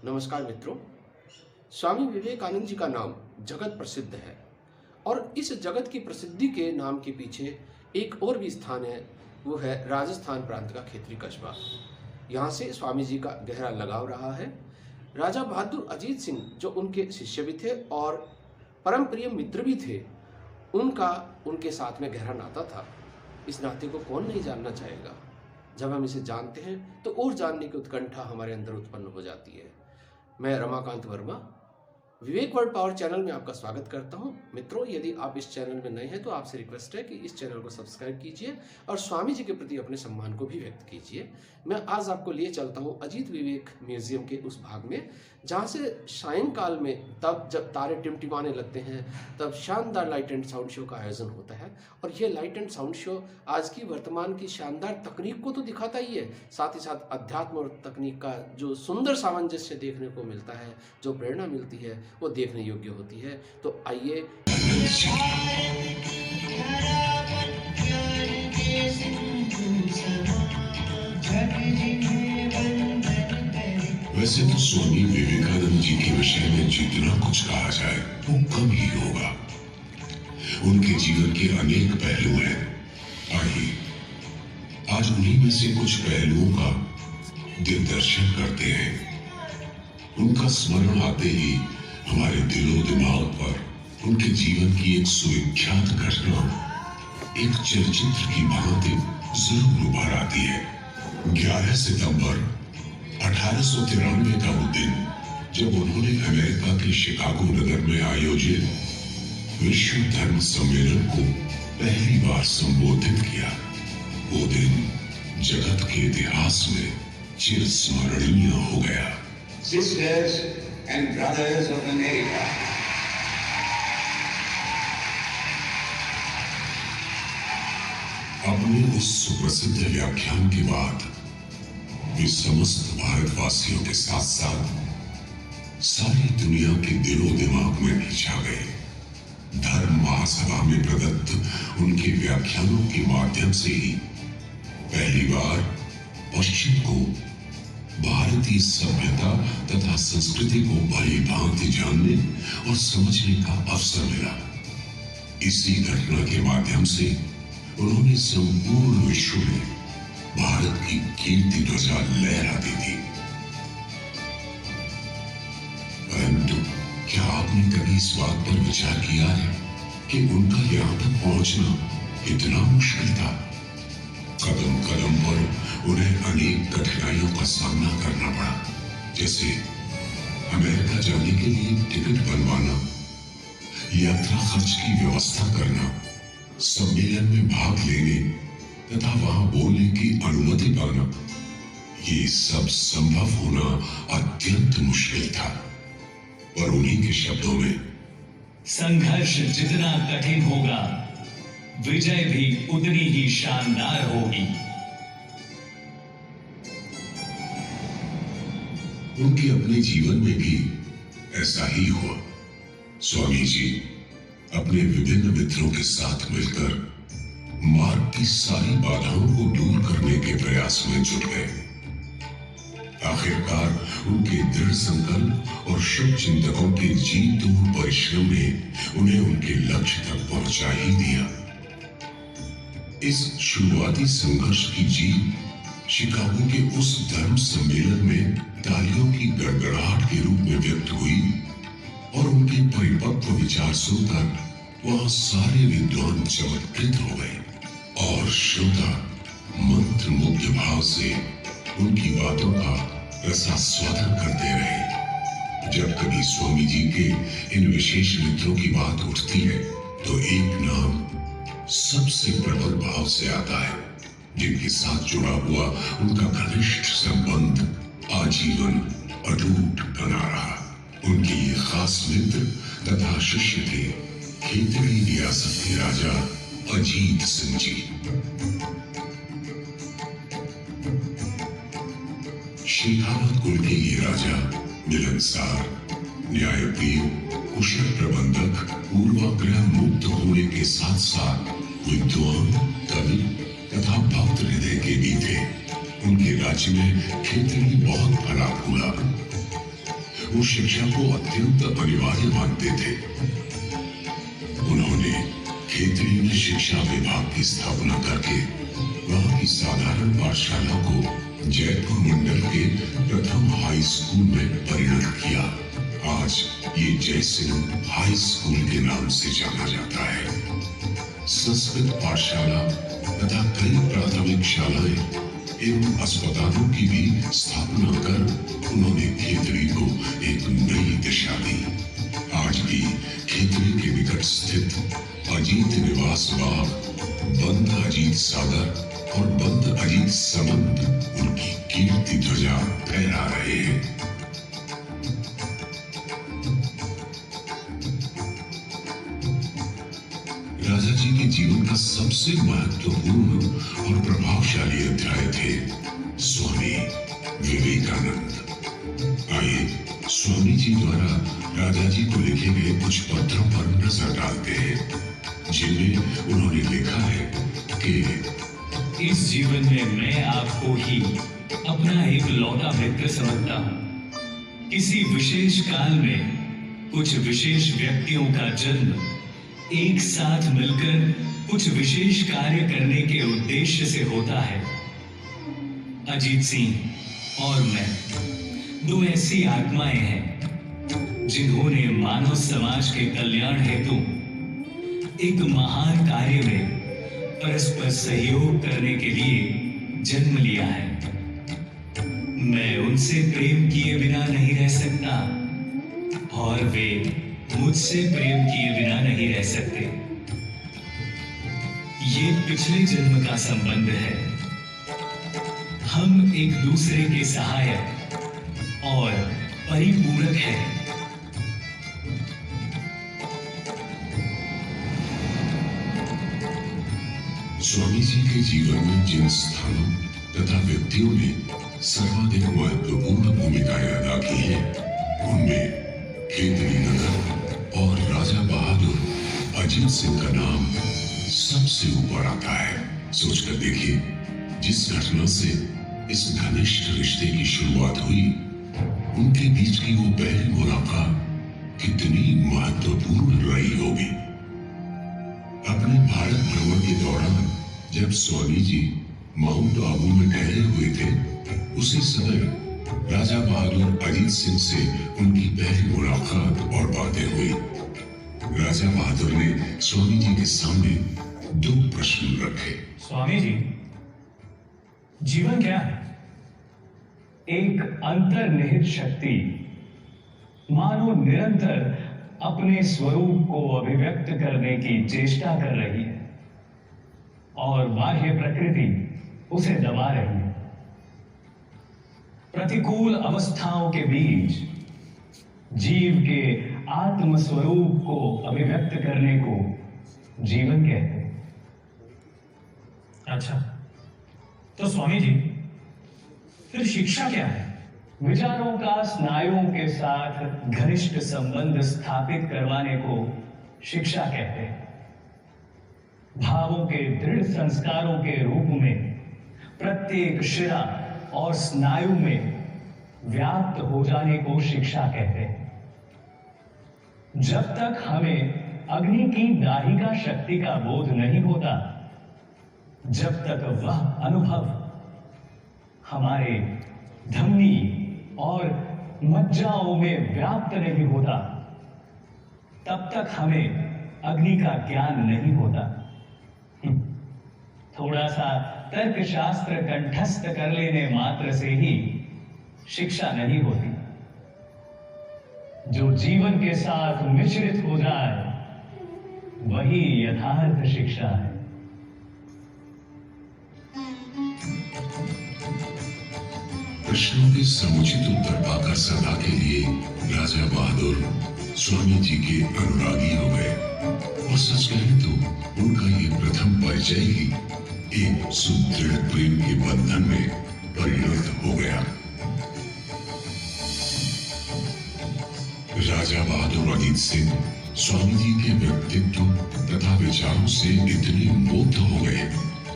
नमस्कार मित्रों। स्वामी विवेकानंद जी का नाम जगत प्रसिद्ध है और इस जगत की प्रसिद्धि के नाम के पीछे एक और भी स्थान है, वो है राजस्थान प्रांत का खेतरी कस्बा। यहाँ से स्वामी जी का गहरा लगाव रहा है। राजा बहादुर अजीत सिंह जो उनके शिष्य भी थे और परम प्रिय मित्र भी थे, उनका उनके साथ में गहरा नाता था। इस नाते को कौन नहीं जानना चाहेगा। जब हम इसे जानते हैं तो और जानने की उत्कंठा हमारे अंदर उत्पन्न हो जाती है। मैं रमाकांत वर्मा विवेक वर्ल्ड पावर चैनल में आपका स्वागत करता हूं। मित्रों, यदि आप इस चैनल में नए हैं तो आपसे रिक्वेस्ट है कि इस चैनल को सब्सक्राइब कीजिए और स्वामी जी के प्रति अपने सम्मान को भी व्यक्त कीजिए। मैं आज आपको लिए चलता हूं अजीत विवेक म्यूजियम के उस भाग में जहां से सायंकाल में, तब जब तारे टिमटिमाने लगते हैं, तब शानदार लाइट एंड साउंड शो का आयोजन होता है। और ये लाइट एंड साउंड शो आज की वर्तमान की शानदार तकनीक को तो दिखाता ही है, साथ ही साथ अध्यात्म और तकनीक का जो सुंदर सामंजस्य देखने को मिलता है, जो प्रेरणा मिलती है, वो देखने योग्य होती है। तो आइए। वैसे तो स्वामी विवेकानंद जी के विषय में जितना कुछ कहा जाए वो कम ही होगा। उनके जीवन के अनेक पहलू हैं। आइए आज उन्हीं में से कुछ पहलुओं का दिग्दर्शन करते हैं। उनका स्मरण आते ही हमारे दिलो दिमाग पर उनके जीवन की एक सुविख्यात घटना एक चलचित्र की भांति जरूर उभर आती है। 11 सितंबर 1893 का वो दिन जब उन्होंने अमेरिका के शिकागो नगर में आयोजित विश्व धर्म सम्मेलन को पहली बार संबोधित किया। वो दिन जगत के इतिहास में चिरस्मरणीय हो गया। Sisters and brothers of America, अपने उस सुप्रसिद्ध व्याख्यान के बाद वे समस्त भारतवासियों के साथ साथ सारी दुनिया के दिलो दिमाग में भी छा गए। धर्म महासभा में प्रदत्त उनके व्याख्यानों के माध्यम से ही पहली बार पश्चिम को भारतीय सभ्यता तथा संस्कृति को भली भांति जानने और समझने का अवसर मिला। इसी घटना के माध्यम से उन्होंने संपूर्ण विश्व में भारत की कीर्ति ध्वजा लहरा दी थी। परंतु क्या आपने कभी इस बात पर विचार किया है कि उनका यहां तक पहुंचना इतना मुश्किल था? कदम कदम पर उन्हें अनेक कठिनाइयों का सामना करना पड़ा, जैसे अमेरिका जाने के लिए टिकट बनवाना, यात्रा खर्च की व्यवस्था करना, सम्मेलन में भाग लेने तथा वहां बोलने की अनुमति पाना। ये सब संभव होना अत्यंत मुश्किल था। पर उन्हीं के शब्दों में, संघर्ष जितना कठिन होगा, विजय भी उतनी ही शानदार होगी। उनके अपने जीवन में भी ऐसा ही हुआ। स्वामी जी अपने विभिन्न मित्रों के साथ मिलकर मार्ग की सारी बाधाओं को दूर करने के प्रयास में जुट गए। आखिरकार उनके दृढ़ संकल्प और शुभ चिंतकों के जी तोड़ परिश्रम ने उन्हें उनके लक्ष्य तक पहुंचा ही दिया। इस शुरुआती संघर्ष की जीत शिकागो के उस धर्म सम्मेलन में तालियों की गड़गड़ाहट के रूप में व्यक्त हुई और उनके परिपक्व विचार सुनकर वहां सारे विद्वान चमत्कृत हो गए और श्रोता मंत्र मुग्ध भाव से उनकी बातों का रसास्वादन करते रहे। जब कभी स्वामी जी के इन विशेष मित्रों की बात उठती है तो एक नाम सबसे प्रबल भाव से आता है, जिनके साथ जुड़ा हुआ उनका घनिष्ठ संबंध आजीवन अटूट बना रहा। उनके ये खास मित्र तथा शिष्य थे खेतरी रियासत के राजा अजीत सिंह जी। शेखावत कुल के ये राजा मिलनसार, न्यायप्रिय, कुशल प्रबंधक, पूर्वाग्रह मुक्त होने के साथ साथ विद्वान, कवि तथा भक्त हृदय के भी थे। उनके राज्य में खेती बहुत फला फूला। वो शिक्षा को अत्यंत अनिवार्य मानते थे। उन्होंने खेतड़ी में शिक्षा विभाग की स्थापना करके वहां की साधारण पाठशाला को जयपुर मंडल के प्रथम हाई स्कूल में परिणत किया। आज ये जयसिंह हाई स्कूल के नाम से जाना जाता है। संस्कृत पाठशाला तथा कई प्राथमिक शालाएं एवं अस्पतालों की भी स्थापना कर उन्होंने खेतड़ी को एक नई दिशा दी। आज भी खेतड़ी के निकट स्थित अजीत निवास बाग, बंद अजीत सागर और बंद अजीत समंद उनकी कीर्ति ध्वजा फहरा रहे हैं। राजा जी के जीवन का सबसे महत्वपूर्ण और प्रभावशाली अध्याय थे स्वामी विवेकानंद। आइए स्वामी जी द्वारा राजा जी को लिखे गए कुछ पत्रों पर नजर डालते हैं, जिनमें उन्होंने लिखा है कि इस जीवन में मैं आपको ही अपना एक लौता मित्र समझता हूँ। किसी विशेष काल में कुछ विशेष व्यक्तियों का जन्म एक साथ मिलकर कुछ विशेष कार्य करने के उद्देश्य से होता है। अजीत सिंह और मैं दो ऐसी आत्माएं हैं जिन्होंने मानव समाज के कल्याण हेतु एक महान कार्य में परस्पर सहयोग करने के लिए जन्म लिया है। मैं उनसे प्रेम किए बिना नहीं रह सकता और वे मुझसे प्रेम किए बिना नहीं रह सकते। ये पिछले जन्म का संबंध है। हम एक दूसरे के सहायक और परिपूरक हैं। स्वामी जी के जीवन में जिन स्थानों तथा व्यक्तियों ने सर्वाधिक महत्वपूर्ण भूमिकाएं अदा की हैं, उनमें खेतड़ी नगर और राजा बहादुर अजीत सिंह का नाम सबसे ऊपर आता है। सोचकर देखिए, जिस घटना से इस घनिष्ठ रिश्ते की शुरुआत हुई, उनके बीच की वो पहली मुलाकात कितनी महत्वपूर्ण रही होगी। अपने भारत भ्रमण के दौरान जब स्वामी जी माउंट आबू में ठहरे हुए थे, उसी समय राजा बहादुर अजीत सिंह से उनकी पहली मुलाकात और बातें हुई। राजा बहादुर ने स्वामी जी के सामने दो प्रश्न रखे। स्वामी जी, जीवन क्या है? एक अंतर्निहित शक्ति मानो निरंतर अपने स्वरूप को अभिव्यक्त करने की चेष्टा कर रही है और बाह्य प्रकृति उसे दबा रही है। प्रतिकूल अवस्थाओं के बीच जीव के आत्म स्वरूप को अभिव्यक्त करने को जीवन कहते हैं। अच्छा, तो स्वामी जी, फिर शिक्षा क्या है? विचारों का स्नायुओं के साथ घनिष्ठ संबंध स्थापित करवाने को शिक्षा कहते हैं। भावों के दृढ़ संस्कारों के रूप में प्रत्येक शिरा और स्नायु में व्याप्त हो जाने को शिक्षा कहते हैं। जब तक हमें अग्नि की दाहिका शक्ति का बोध नहीं होता, जब तक वह अनुभव हमारे धमनी और मज्जाओं में व्याप्त नहीं होता, तब तक हमें अग्नि का ज्ञान नहीं होता। थोड़ा सा तर्कशास्त्र कंठस्थ कर लेने मात्र से ही शिक्षा नहीं होती। जो जीवन के साथ मिश्रित हो जाए, वही यथार्थ शिक्षा है। प्रश्नों के समुचित उत्तर पाकर सदा के लिए राजा बहादुर स्वामी जी के अनुरागी हो गए और सच कहें तो उनका ये प्रथम परिचय ही एक सुदृढ़ प्रेम के बंधन में परिणत हो गया। राजा बहादुर अजीत सिंह स्वामी जी के व्यक्तित्व तथा विचारों से इतने मुग्ध हो गए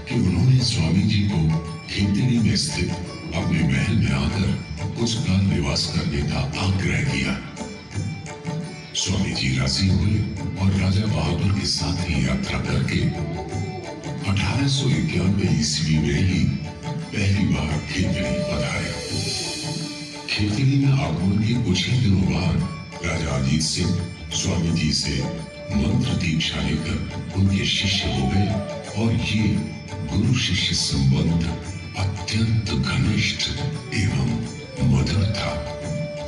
कि उन्होंने स्वामी जी को खेतड़ी में स्थित अपने महल में आकर कुछ काल निवास करने का आग्रह किया। स्वामी जी राजी हुए और राजा बहादुर के साथ ही यात्रा करके 1891 ईस्वी में ही पहली बार खेतड़ी पधारे। खेतड़ी में आगमन के कुछ ही दिनों बाद राजा अजीत सिंह स्वामी जी से मंत्र दीक्षा लेकर उनके शिष्य हो गए और ये गुरु शिष्य संबंध अत्यंत घनिष्ठ एवं मधुर था।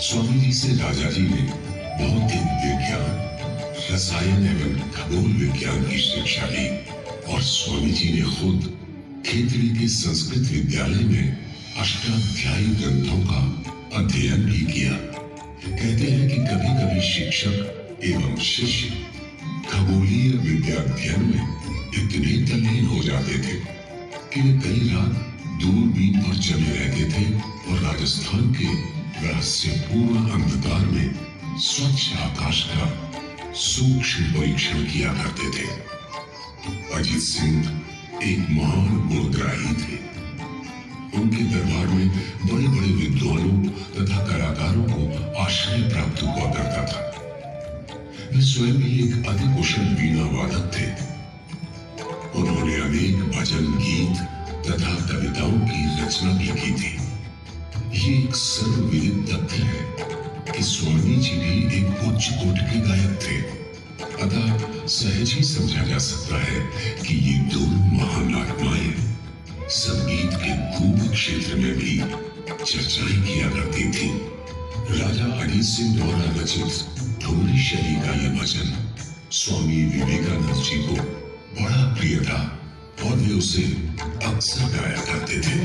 स्वामी जी से राजा जी ने भौतिक विज्ञान, रसायन एवं खगोल विज्ञान की शिक्षा ली और स्वामी जी ने खुद खेतड़ी के संस्कृत विद्यालय में अष्टाध्यायी ग्रंथों का अध्ययन भी किया। कहते हैं कि कभी कभी शिक्षक एवं शिष्य खगोलीय विद्याध्ययन में इतने तल्लीन हो जाते थे कि वे कई रात दूरबीन पर चले रहते थे और राजस्थान के रहस्यपूर्ण अंधकार में स्वच्छ आकाश का सूक्ष्म परीक्षण किया करते थे। अजीत सिंह एक महान गुणग्राही थे। उनके दरबार में बड़े बड़े विद्वानों तथा कलाकारों को आश्रय प्राप्त हुआ करता था। वे स्वयं ही एक अति कुशल वीणा वादक थे। उन्होंने अनेक भजन, गीत तथा कविताओं की रचना भी की थी। ये एक सर्वविदित तथ्य है कि स्वामी जी भी एक उच्च कोटि के गायक थे। अतः सहज ही समझा जा सकता है कि ये दोनों महान आत्माएं संगीत के गूढ़ क्षेत्र में भी चर्चाएं किया करती थी। राजा अजीत सिंह द्वारा रचित ठोरी शैली का ये भजन स्वामी विवेकानंद जी को बड़ा प्रिय था और वे उसे अक्सर गाया करते थे।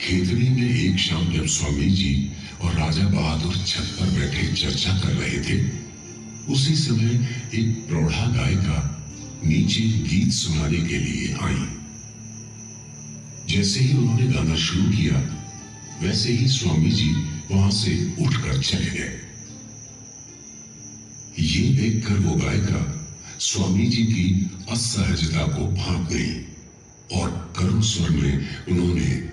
खेतड़ी में एक शाम जब स्वामी जी और राजा बहादुर छत पर बैठे चर्चा कर रहे थे, उसी समय एक प्रौढ़ा गायिका नीचे गीत सुनाने के लिए आई। जैसे ही उन्होंने गाना शुरू किया, वैसे ही स्वामी जी वहां से उठकर चले गए। ये देखकर वो गायिका स्वामी जी की असहजता को भांप गई और करुण स्वर में उन्होंने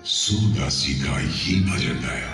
सूरदास जी का ये भजन गाया।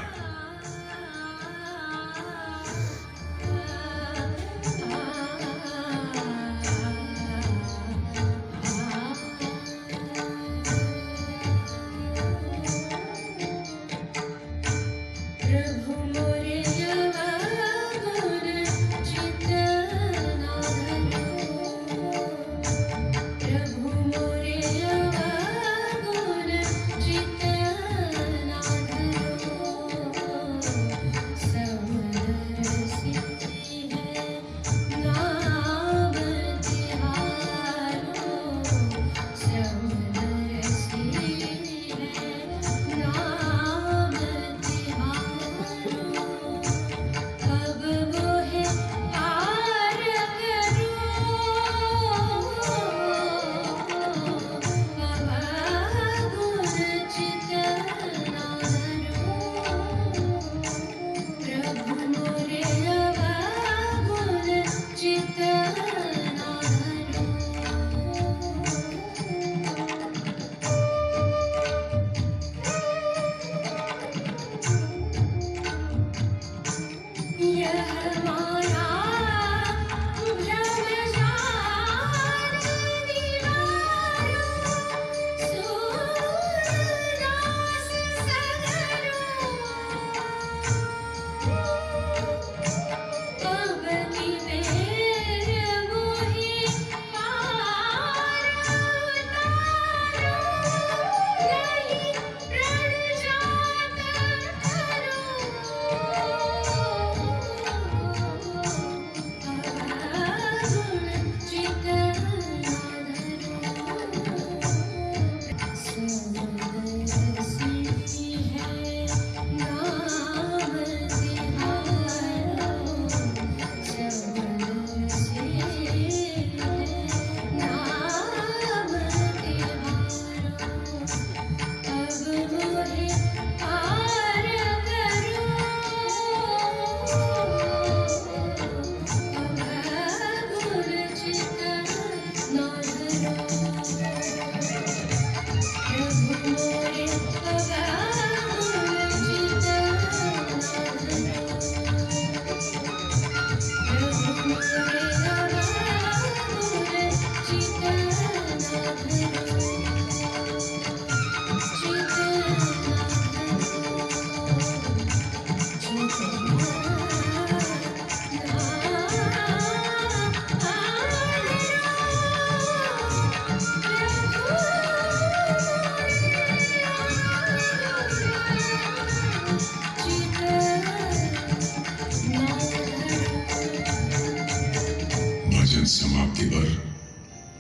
भजन समाप्ति पर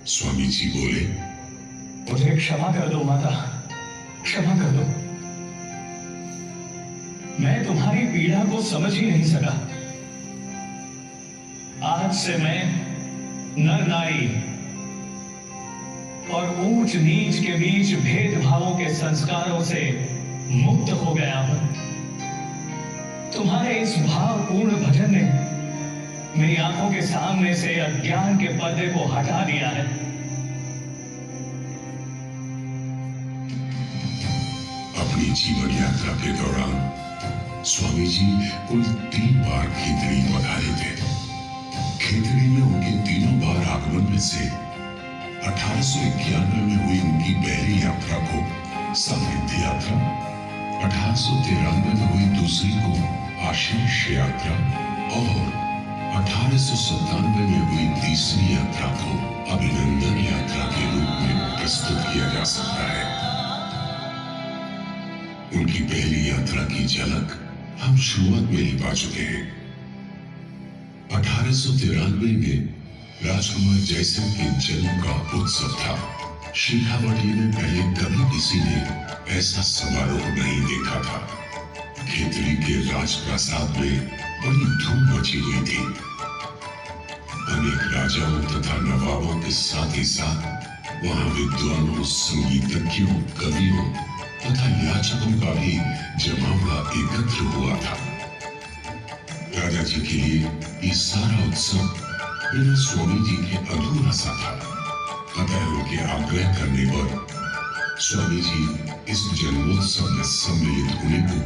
स्वामी जी बोले, मुझे क्षमा कर दो माता, क्षमा कर दो। मैं तुम्हारी पीड़ा को समझ ही नहीं सका। आज से मैं नर नारी और ऊंच नीच के बीच भेदभावों के संस्कारों से मुक्त हो गया हूं। तुम्हारे इस भावपूर्ण भजन ने मेरी आंखों के सामने से अज्ञान के पर्दे को हटा दिया है। अपनी जीवन यात्रा के दौरान स्वामी जी कुल 3 बार खेतड़ी पधारे थे। खेतड़ी में उनके तीनों बार आगमन में से 1891 में हुई उनकी पहली यात्रा को समृद्धि यात्रा, 1893 में हुई दूसरी को आशीष यात्रा और 1897 में हुई तीसरी यात्रा को अभिनंदन यात्रा के रूप में प्रस्तुत किया जा सकता है। उनकी पहली यात्रा की झलक हम शुरुआत में ही पा चुके हैं। 1893 में राजकुमार जयसिंह के जन्म का उत्सव था। शेखावटी में पहले कभी किसी ने ऐसा समारोह नहीं देखा था। खेतड़ी के राजप्रासाद में बड़ी धूम मची हुई थी। अनेक राजाओं तथा नवाबों के साथ ही साथ वहां विद्वानों, संगीतज्ञों, कवियों तथा याचकों का भी जमावड़ा एकत्र हुआ था। राजा जी के लिए ये सारा उत्सव बिना स्वामी जी के अधूरा सा था। अतः उनके आग्रह करने पर स्वामी जी इस जन्मोत्सव में सम्मिलित होने को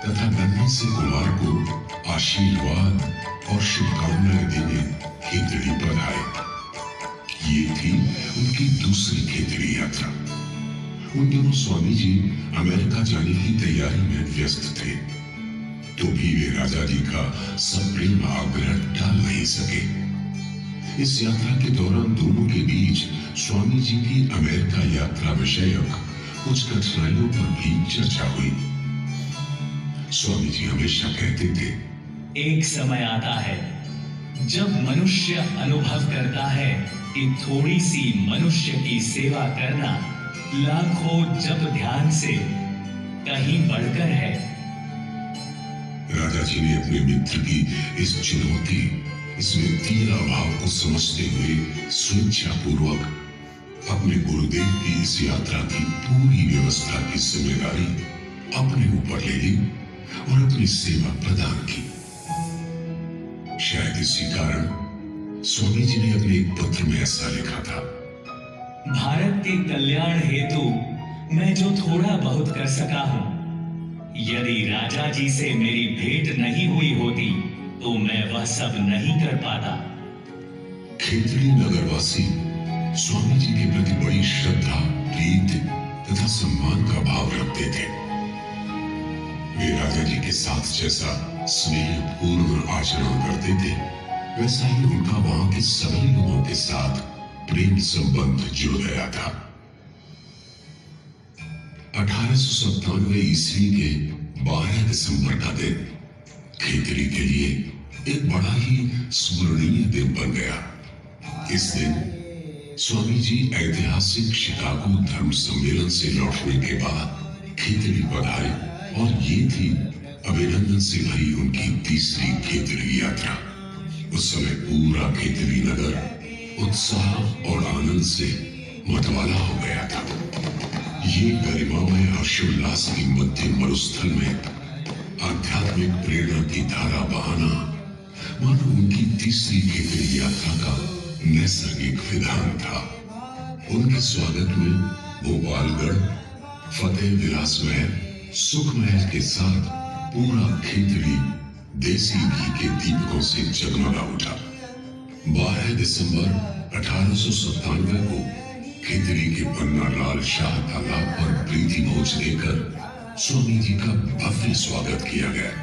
तथा नन्हे से कुमार को आशीर्वाद और शुभकामनाएं देने खेतड़ी पर आए। ये थी उनकी दूसरी खेतड़ी यात्रा। उन दिनों स्वामी जी अमेरिका जाने की तैयारी में व्यस्त थे, तो भी वे राजा जी का सप्रेम आग्रह टाल नहीं सके। इस यात्रा के दौरान दोनों के बीच स्वामी जी की अमेरिका यात्रा विषयक कुछ कठिनाइयों पर भी चर्चा हुई। स्वामी जी हमेशा कहते थे, एक समय आता है जब मनुष्य अनुभव करता है कि थोड़ी सी मनुष्य की सेवा करना लाखों जप ध्यान से कहीं बढ़कर है। राजा जी ने अपने मित्र की इस चुनौती, इस वित्तीय अभाव को समझते हुए स्वेच्छापूर्वक अपने गुरुदेव की इस यात्रा की पूरी व्यवस्था की जिम्मेदारी अपने ऊपर ले ली और अपनी सेवा प्रदान की। शायद इसी कारण स्वामी जी ने अपने एक पत्र में ऐसा लिखा था, भारत के कल्याण हेतु मैं जो थोड़ा बहुत कर सका हूं, यदि राजा जी से मेरी भेंट नहीं हुई होती तो मैं वह सब नहीं कर पाता। खेतड़ी नगरवासी स्वामी जी के प्रति बड़ी श्रद्धा, प्रीति तथा सम्मान का भाव रखते थे। वे राजा जी के साथ जैसा स्नेहपूर्ण आचरण करते थे, वैसा ही उनका वहां के सभी लोगों के साथ प्रेम संबंध जुड़ गया था। 1897 ईस्वी के 12 दिसंबर का दिन खेतड़ी के लिए एक बड़ा ही स्मरणीय दिन बन गया। इस दिन स्वामी जी ऐतिहासिक शिकागो धर्म सम्मेलन से लौटने के बाद खेतड़ी पधारे और ये थी अभिनंदन से भरी उनकी तीसरी खेतड़ी यात्रा। उस समय पूरा खेतड़ी नगर उत्साह और आनंद से मतवाला हो गया था। ये गरिमामय हर्षोल्लास की मध्य मरुस्थल में आध्यात्मिक प्रेरणा की धारा बहाना मानो उनकी तीसरी खेतड़ी यात्रा का नैसर्गिक विधान था। उनके स्वागत में भोपालगढ़, फतेह विलास महल, सुख महल के साथ पूरा खेतड़ी देसी घी के दीपकों से जगमगा उठा। 12 दिसंबर 1897 को खेतड़ी के पन्ना लाल शाह तालाब पर प्रीति भोज देकर स्वामी जी का भव्य स्वागत किया गया।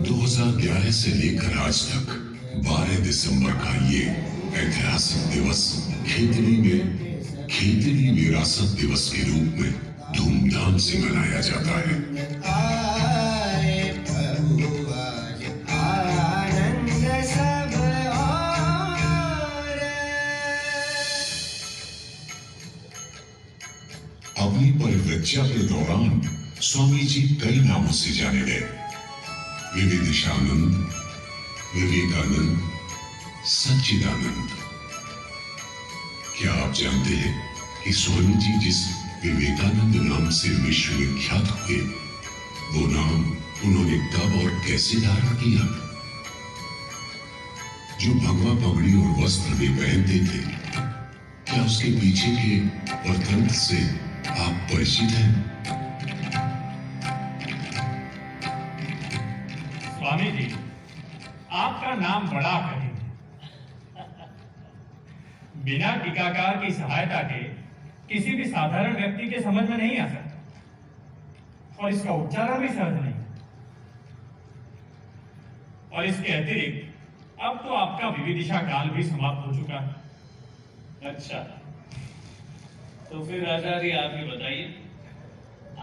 2011 से लेकर आज तक 12 दिसंबर का ये ऐतिहासिक दिवस खेतड़ी विरासत दिवस के रूप में धूमधाम से मनाया जाता है। अपनी परिव्रज्या के दौरान स्वामी जी कई नामों से जाने गए। विविदिशानंद, विवेकानंद, सच्चिदानंद। क्या आप जानते हैं कि स्वामी जी जिस विवेकानंद नाम से विश्वविख्यात हुए, वो नाम उन्होंने कब और कैसे धारण किया? जो भगवा पगड़ी और वस्त्र वे पहनते थे, क्या उसके पीछे के वृत्तांत से आप परिचित हैं? स्वामी जी, आपका नाम बड़ा कठिन है। बिना टीकाकार की सहायता के किसी भी साधारण व्यक्ति के समझ में नहीं आ सकता, और इसका उच्चारण भी सहज नहीं। और इसके अतिरिक्त अब तो आपका विविदिशा काल भी समाप्त हो चुका है। अच्छा, तो फिर राजा जी आप ही बताइए,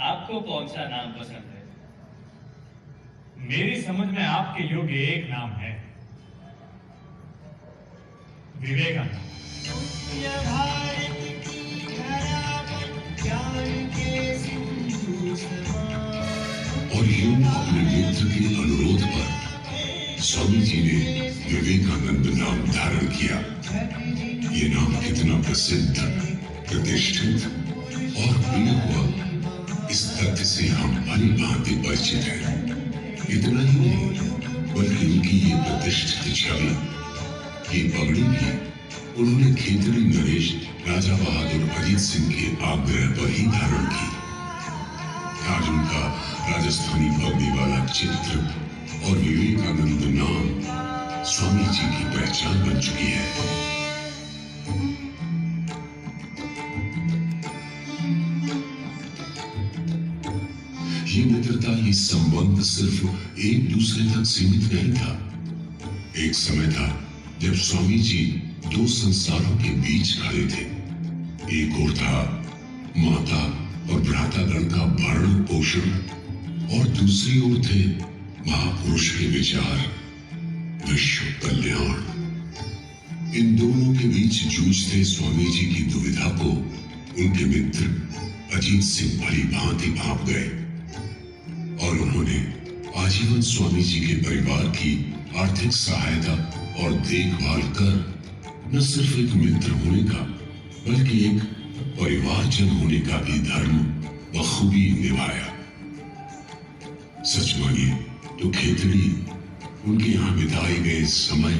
आपको कौन सा नाम पसंद है? मेरी समझ में आपके योग्य एक नाम है, विवेकानंद। और यूं अपने मित्र के अनुरोध पर स्वामी जी ने विवेकानंद नाम धारण किया। ये नाम कितना प्रसिद्ध, प्रतिष्ठित और प्रिय हुआ, इस तथ्य से हम भली भांति परिचित हैं। इतना ही नहीं, बल्कि उनकी ये प्रतिष्ठित छवि, ये पगड़ी भी उन्होंने खेतड़ी नरेश राजा बहादुर अजीत सिंह के आग्रह पर ही धारण की। आज उनका राजस्थानी पगड़ी वाला चित्र और विवेकानंद नाम स्वामी जी की पहचान बन चुकी है। ये मित्रता, ये संबंध सिर्फ एक दूसरे तक सीमित नहीं था। एक समय था जब स्वामी जी दो संसारों के बीच खड़े थे। एक ओर था माता और भ्रातागण का भरण पोषण, और दूसरी ओर थे महापुरुष के विचार, विश्व कल्याण। इन दोनों के बीच जूझते स्वामी जी की दुविधा को उनके मित्र अजीत सिंह भली भांति भांप गए, और उन्होंने आजीवन स्वामी जी के परिवार की आर्थिक सहायता और देखभाल कर न सिर्फ एक मित्र होने का, बल्कि एक परिवारजन होने का भी धर्म बखूबी निभाया। सच मानिए तो खेतड़ी, उनके यहाँ बिताए गए समय,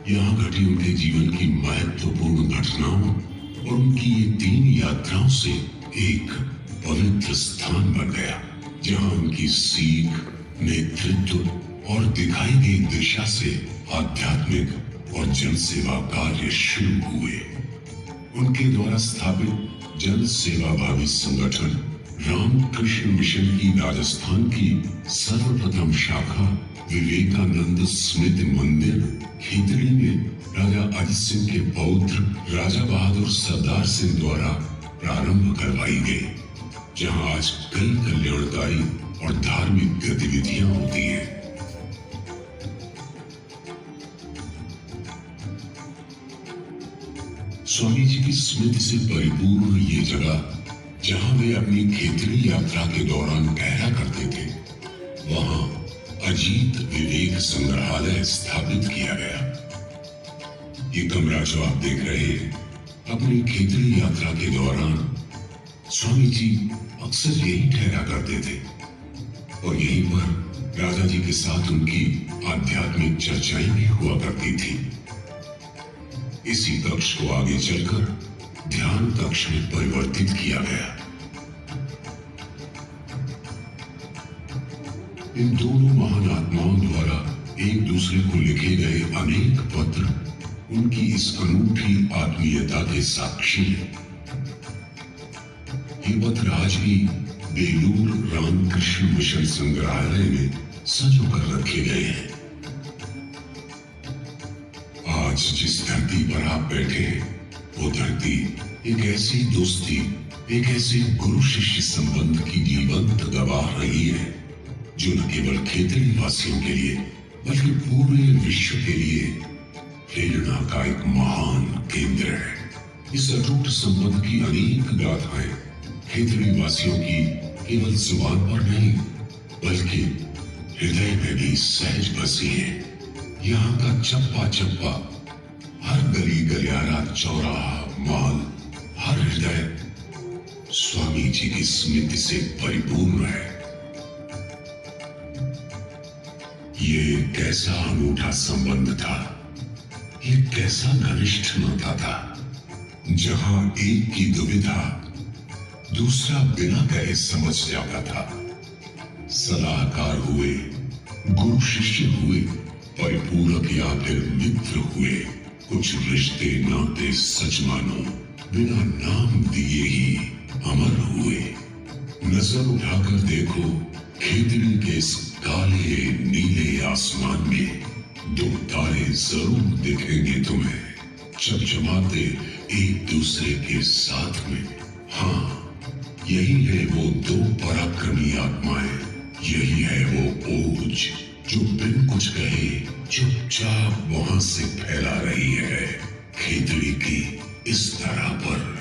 यहाँ घटी उनके जीवन की महत्वपूर्ण घटनाओं और उनकी ये 3 यात्राओं से एक पवित्र स्थान बन गया, जहाँ उनकी सीख, नेतृत्व और दिखाई गई दिशा से आध्यात्मिक और जनसेवा कार्य शुरू हुए। उनके द्वारा स्थापित जन सेवा भावी संगठन रामकृष्ण मिशन की राजस्थान की सर्वप्रथम शाखा विवेकानंद स्मृति मंदिर खेतड़ी में राजा अजित सिंह के पौत्र राजा बहादुर सरदार सिंह द्वारा प्रारंभ करवाई गई, जहां आज कई कल्याणकारी और धार्मिक गतिविधियां होती हैं। स्वामी जी की स्मृति से परिपूर्ण ये जगह, जहां वे अपनी खेतड़ी यात्रा के दौरान ठहरा करते थे, वहां अजीत विवेक संग्रहालय स्थापित किया गया। ये कमरा जो आप देख रहे हैं, अपनी खेतड़ी यात्रा के दौरान स्वामी जी अक्सर यही ठहरा करते थे और यहीं पर राजा जी के साथ उनकी आध्यात्मिक चर्चाएं भी हुआ करती थी। इसी कक्ष को आगे चलकर ध्यान कक्ष में परिवर्तित किया गया। इन दोनों महान आत्माओं द्वारा एक दूसरे को लिखे गए अनेक पत्र उनकी इस अनूठी आत्मीयता के साक्षी हैं। ये पत्र आज भी बेलूर रामकृष्ण मिशन संग्रहालय में संजो कर रखे गए हैं। आज जिस धरती पर आप बैठे हैं, वो धरती एक ऐसी दोस्ती, एक ऐसे गुरु शिष्य संबंध की जीवंत गवाह रही है, जो न केवल खेतड़ी वासियों के लिए बल्कि पूरे विश्व के लिए प्रेरणा का एक महान केंद्र है। इस अटूट संबंध की अनेक गाथाएं खेतड़ी वासियों की केवल जुबान पर नहीं, बल्कि हृदय में भी सहज बसी है। यहाँ का चप्पा चप्पा, हर गली गलियारा, चौराहा, माल, हर हृदय स्वामी जी की स्मृति से परिपूर्ण है। ये कैसा अनूठा संबंध था, ये कैसा घनिष्ठ नाता था, जहां एक की दुविधा दूसरा बिना कहे समझ जाता था। सलाहकार हुए, गुरु शिष्य हुए, परिपूरक या फिर मित्र हुए, कुछ रिश्ते नाते सच मानो बिना नाम दिए ही अमर हुए। नजर उठाकर देखो, खेतड़ी के इस काले नीले आसमान में दो तारे जरूर दिखेंगे तुम्हें, चमचमाते एक दूसरे के साथ में। हाँ, यही है वो दो पराक्रमी आत्माएं, यही है वो ओज जो बिन कुछ कहे चुपचाप वहां से फैला रही है खेतड़ी की इस तरह पर।